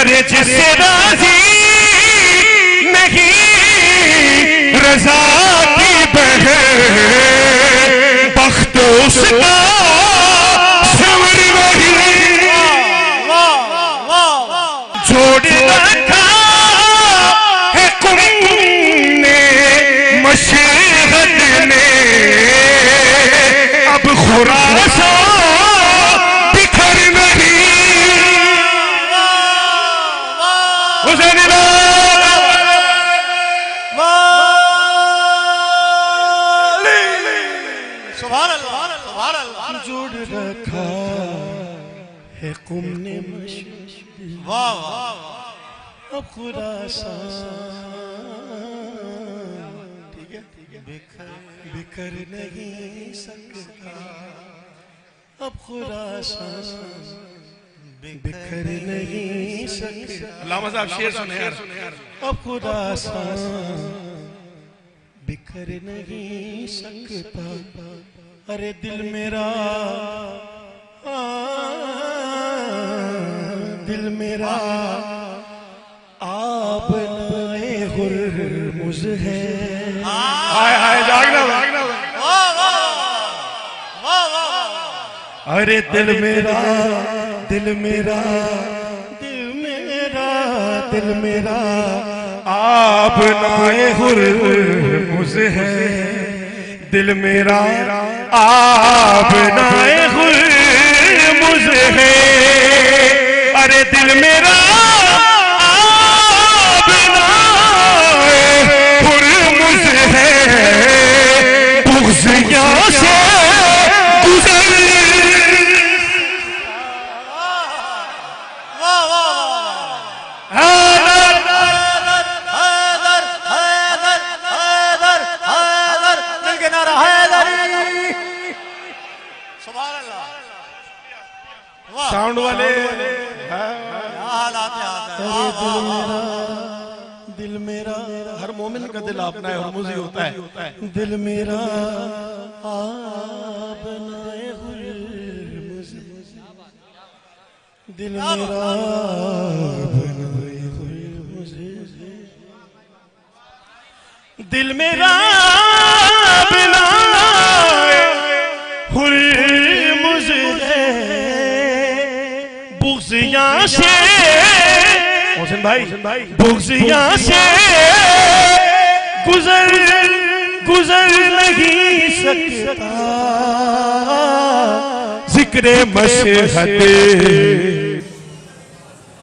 अरे जिससे राजी नहीं रजा की बहन बख्त उसका सवर वही जोड़ रखा है तुमने मशहद ने अब खुरासा बिखर नहीं जोड़ रखा है तुमने वाह वाह अब खुरासान ठीक है बिखर नहीं सकता अब खुरासान बिखर नहीं सकता। अल्लामा साहब शेर सुने यार। अब खुरासान बिखर नहीं सकता अरे दिल मेरा दिल मेरा आप नए हुर्मुज़ है। हाय हाय जागना अरे दिल मेरा दिल मेरा दिल मेरा दिल मेरा आप नए हुर्मुज़ है। दिल मेरा आप नए हुर्मुज़ है। अरे दिल मेरा आप नए हुर्मुज़ है। बुग़्ज़िया से गुज़र साउंड वाले दिल मेरा हर मोमिन का दिल अपना है हुर्मुज़ होता है। दिल मेरा आप नए हुर्मुज़ दिल मेरा दिल मेरा हुर्मुज़ है। बुग़्ज़िया से मोहसिन भाई बुग़्ज़िया से गुज़र नहीं सकता। ज़िक्र मशहद